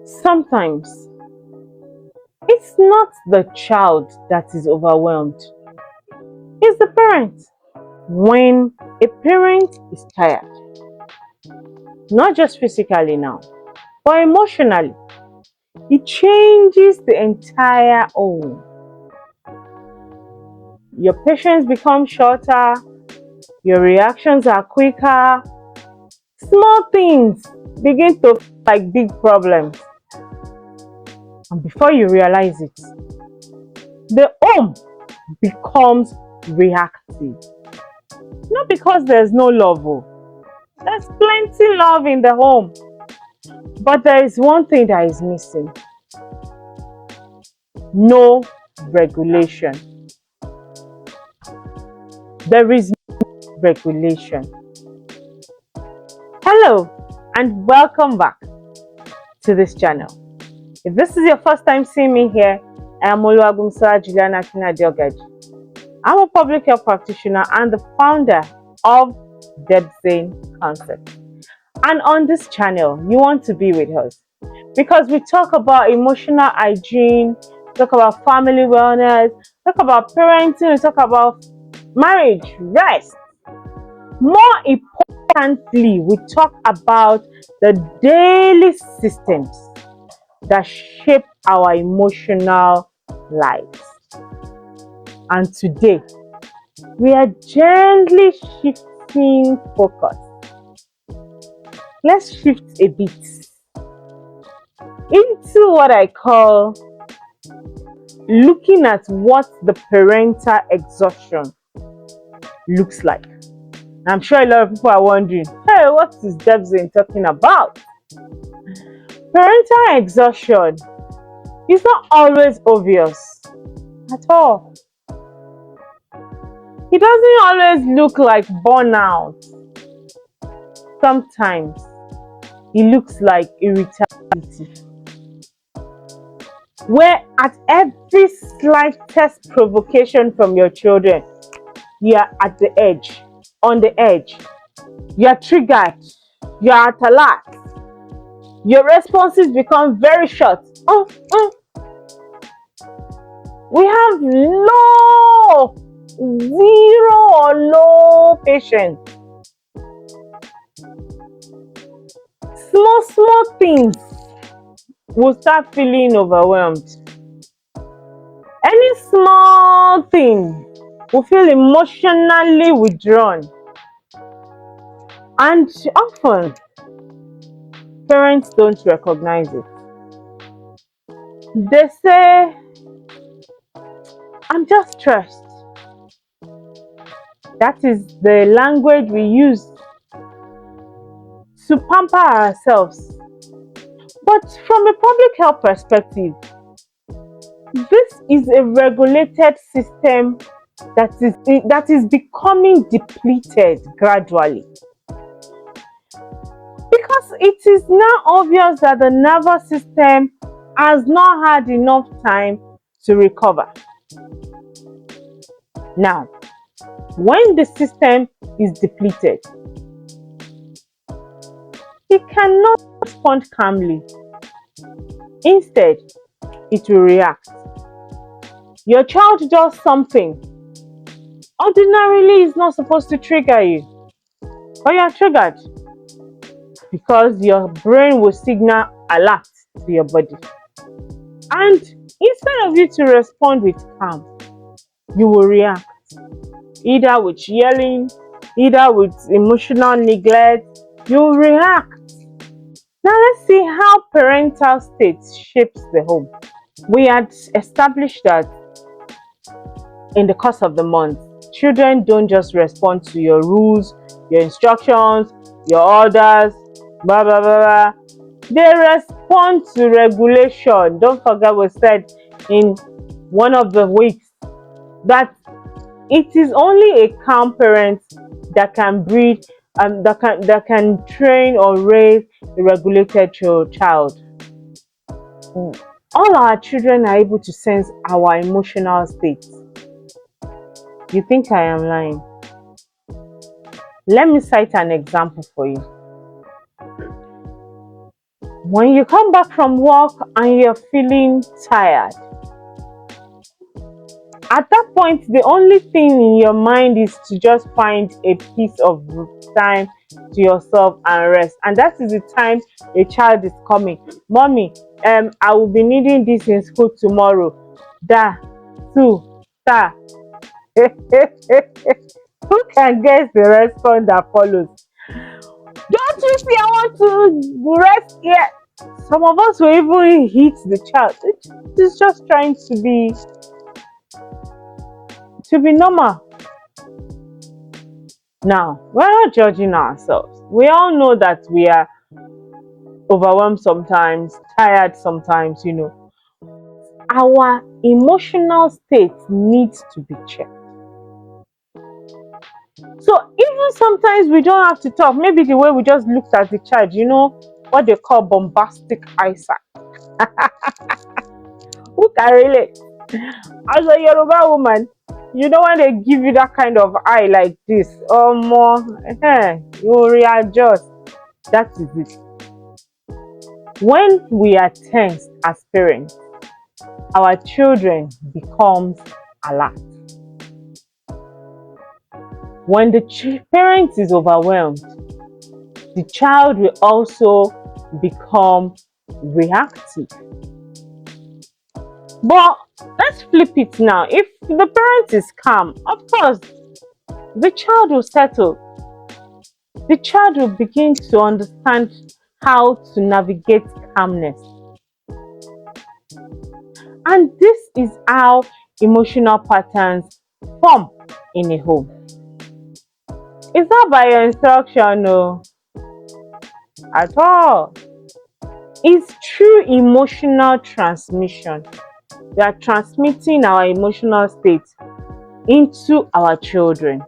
Sometimes it's not the child that is overwhelmed, it's the parent. When a parent is tired, not just physically now, but emotionally, it changes the entire home. Your patience becomes shorter, your reactions are quicker, small things begin to feel like big problems. And before you realize it, the home becomes reactive. Not because there's no love, there's plenty love in the home. But there is one thing that is missing: no regulation. There is no regulation. Hello, and welcome back to this channel. If this is your first time seeing me here, I am Akinlade-Ogaji. I'm a public health practitioner and the founder of Debzane Concept. And on this channel, you want to be with us because we talk about emotional hygiene, talk about family wellness, talk about parenting, we talk about marriage, rest. More importantly, we talk about the daily systems that shape our emotional lives. And today, we are gently shifting focus. Let's shift a bit into what I call looking at what the parental exhaustion looks like. I'm sure a lot of people are wondering, hey, what is Debzane talking about? Parental exhaustion is not always obvious at all. It doesn't always look like burnout. Sometimes it looks like irritability, where at every slightest provocation from your children, you are at the edge, on the edge. You are triggered, you are at alert. Your responses become very short. We have zero or low patience. Small things will start feeling overwhelmed. Any small thing will feel emotionally withdrawn. And often, parents don't recognize it. They say, I'm just stressed. That is the language we use to pamper ourselves. But from a public health perspective, this is a regulated system that is becoming depleted gradually. Because it is now obvious that the nervous system has not had enough time to recover. Now, when the system is depleted, it cannot respond calmly. Instead, it will react. Your child does something ordinarily is not supposed to trigger you, but you are triggered because your brain will signal alert to your body. And instead of you to respond with calm, you will react either with yelling, either with emotional neglect. You will react. Now let's see how parental state shapes the home. We had established that in the course of the month, children don't just respond to your rules, your instructions, your orders, blah blah blah. They respond to regulation. Don't forget we said in one of the weeks that it is only a calm parent that can breed that can train or raise a regulated child. All our children are able to sense our emotional states. You think I am lying? Let me cite an example for you. When you come back from work and you're feeling tired, at that point, the only thing in your mind is to just find a piece of time to yourself and rest. And that is the time a child is coming. Mommy, I will be needing this in school tomorrow. Da, su, ta. Who can guess the response that follows? Don't you see I want to rest here? Some of us will even hit the child. It's just trying to be normal. Now, we're not judging ourselves. We all know that we are overwhelmed sometimes, tired sometimes. Our emotional state needs to be checked. So even sometimes we don't have to talk. Maybe the way we just looked at the child, what they call bombastic eyesight. Who can relate? As a Yoruba woman, when they give you that kind of eye like this, you readjust. That is it. When we are tensed as parents, our children becomes alert. When the parent is overwhelmed, the child will also become reactive. But let's flip it now. If the parent is calm, of course, the child will settle. The child will begin to understand how to navigate calmness. And this is how emotional patterns form in a home. It's not by your instruction, no, at all. It's through emotional transmission. We are transmitting our emotional state into our children.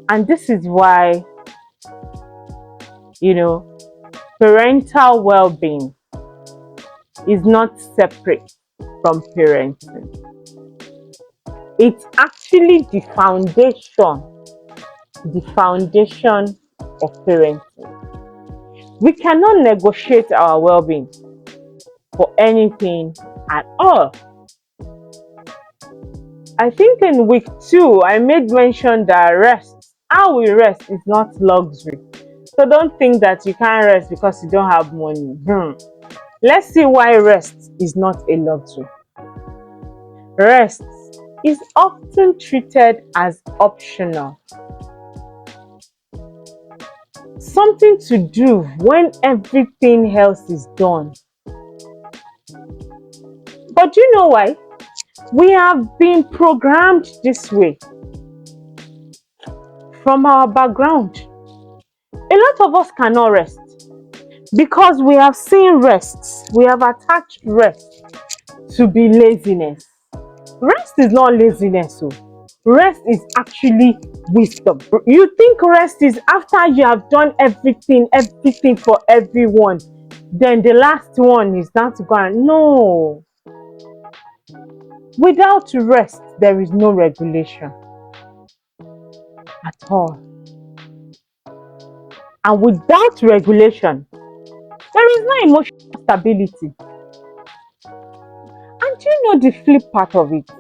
And this is why, parental well-being is not separate from parenting. It's actually the foundation of parenting. We cannot negotiate our well-being for anything at all. I think in week 2, I made mention that how we rest is not luxury. So don't think that you can't rest because you don't have money. Let's see why rest is not a luxury. Rest is often treated as optional. Something to do when everything else is done. But do you know why? We have been programmed this way from our background. A lot of us cannot rest because we have seen rest. We have attached rest to be laziness. Rest is not laziness. Rest is actually wisdom. You think rest is after you have done everything for everyone, then the last one is not to go on. No. Without rest, there is no regulation at all. And without regulation, there is no emotional stability. And do you know the flip part of it?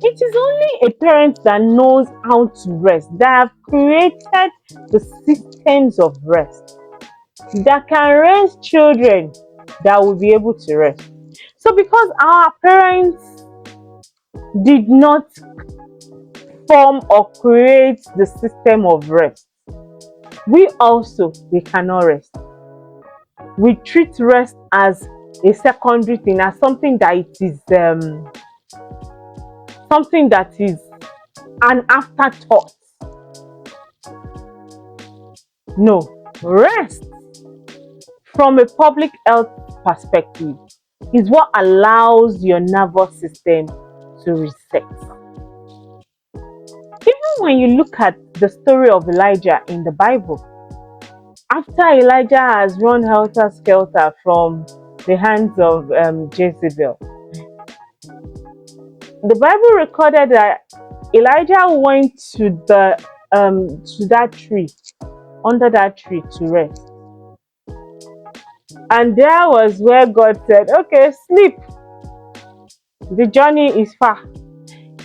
It is only a parent that knows how to rest, that have created the systems of rest, that can raise children that will be able to rest. So because our parents did not form or create the system of rest, we cannot rest. We treat rest as a secondary thing, as something that is an afterthought. No, rest from a public health perspective is what allows your nervous system to reset. Even when you look at the story of Elijah in the Bible, after Elijah has run helter-skelter from the hands of Jezebel, the Bible recorded that Elijah went to that tree, under that tree, to rest. And there was where God said, okay, sleep. The journey is far.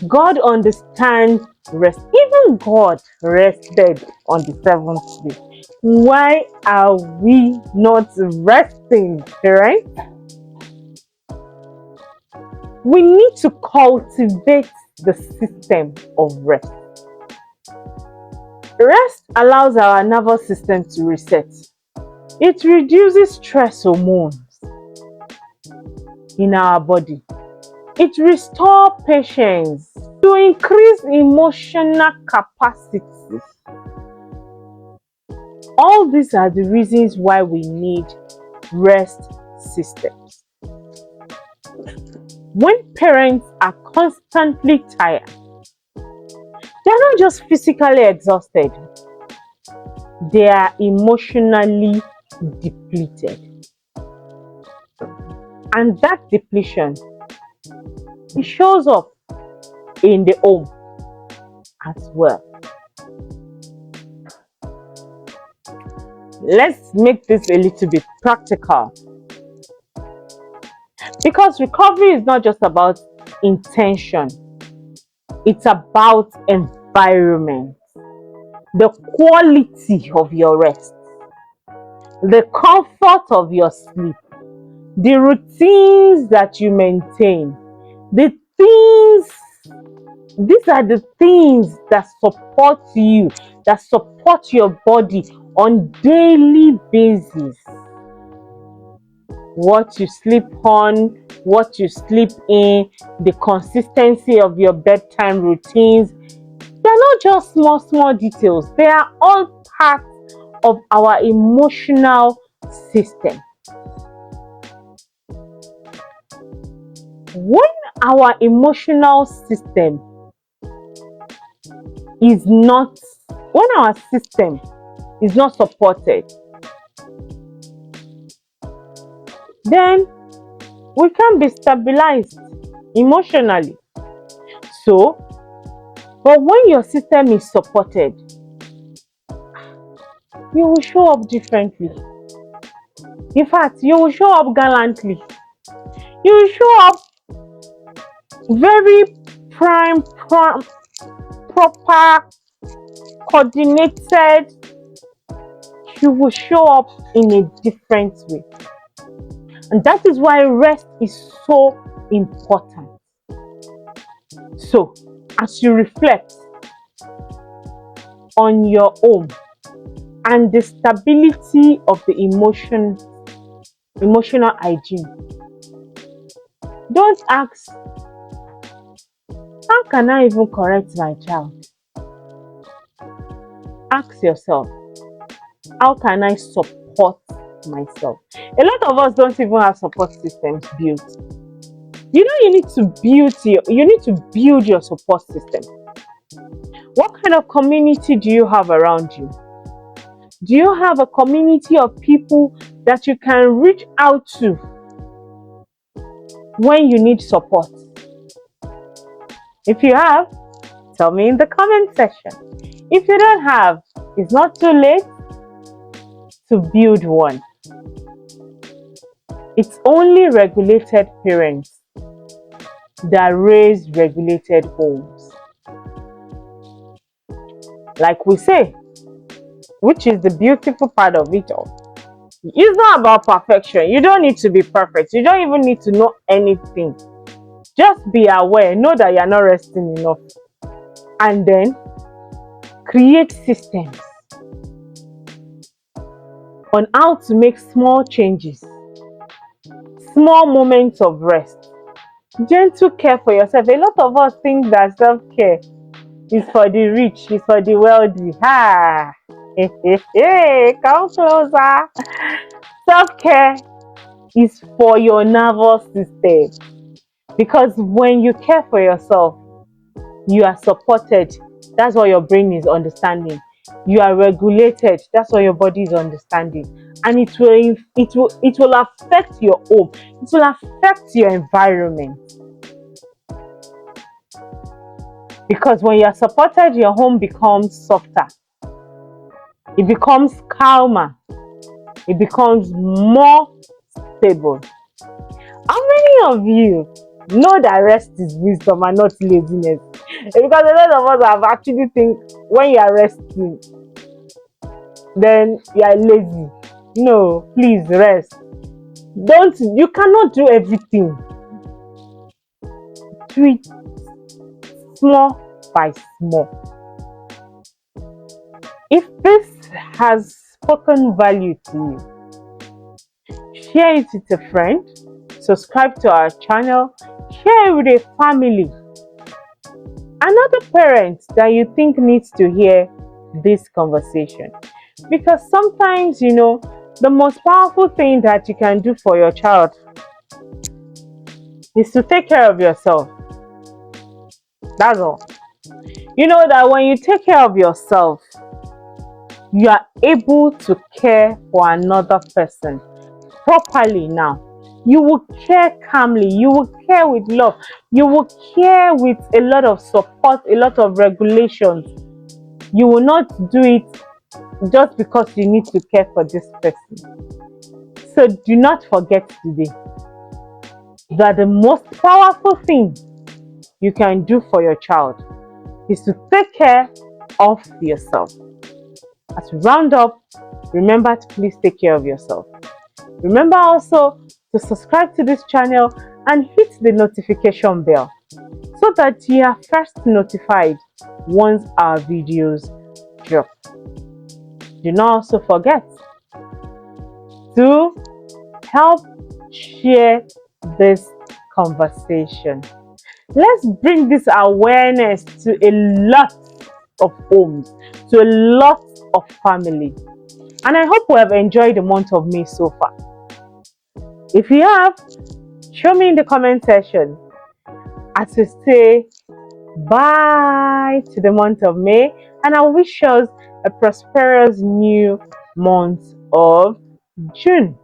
God understands rest. Even God rested on the seventh day. Why are we not resting, right? We need to cultivate the system of rest. Rest allows our nervous system to reset. It reduces stress hormones in our body. It restores patience to increase emotional capacity. All these are the reasons why we need rest systems. When parents are constantly tired, they're not just physically exhausted, they are emotionally depleted. And that depletion, it shows up in the home as well. Let's make this a little bit practical. Because recovery is not just about intention, it's about environment. The quality of your rest, the comfort of your sleep, the routines that you maintain, the things, these are the things that support you, that support your body on daily basis. What you sleep on, what you sleep in, the consistency of your bedtime routines. They're not just small details. They are all part of our emotional system. When our emotional system is not, when our system is not supported, then we can be stabilized emotionally. So, but when your system is supported, you will show up differently. In fact, you will show up gallantly. You will show up very proper, coordinated. You will show up in a different way. And that is why rest is so important. So, as you reflect on your own and the stability of the emotional hygiene, don't ask, how can I even correct my child? Ask yourself, how can I support myself? A lot of us don't even have support systems built. You know, you need to build your support system. What kind of community do you have around you? Do you have a community of people that you can reach out to when you need support? If you have, tell me in the comment section. If you don't have, it's not too late to build one. It's only regulated parents that raise regulated homes. Like we say, which is the beautiful part of it all. It's not about perfection. You don't need to be perfect. You don't even need to know anything. Just be aware. Know that you're not resting enough. And then create systems on how to make small changes, small moments of rest, gentle care for yourself. A lot of us think that self-care is for the rich, is for the wealthy. Come closer. Self-care is for your nervous system. Because when you care for yourself, you are supported. That's what your brain is understanding. You are regulated. That's what your body is understanding. And it will affect your home. It will affect your environment. Because when you are supported, your home becomes softer. It becomes calmer. it becomes more stable. How many of you know that rest is wisdom and not laziness? Because a lot of us have actually think when you are resting, then you are lazy. No, please rest. Don't, you cannot do everything. Do it small by small. If this has spoken value to you, share it with a friend, subscribe to our channel, share it with a family, another parent that you think needs to hear this conversation. Because sometimes, the most powerful thing that you can do for your child is to take care of yourself. That's all. You know that when you take care of yourself, you are able to care for another person properly now. You will care calmly, you will care with love, you will care with a lot of support, a lot of regulations. You will not do it just because you need to care for this person. So do not forget today that the most powerful thing you can do for your child is to take care of yourself. As we round up, remember to please take care of yourself. Remember also to subscribe to this channel and hit the notification bell so that you are first notified once our videos drop. Do not also forget to help share this conversation. Let's bring this awareness to a lot of homes, to a lot of family. And I hope we have enjoyed the month of May so far. If you have, show me in the comment section as we say bye to the month of May, and I wish us a prosperous new month of June.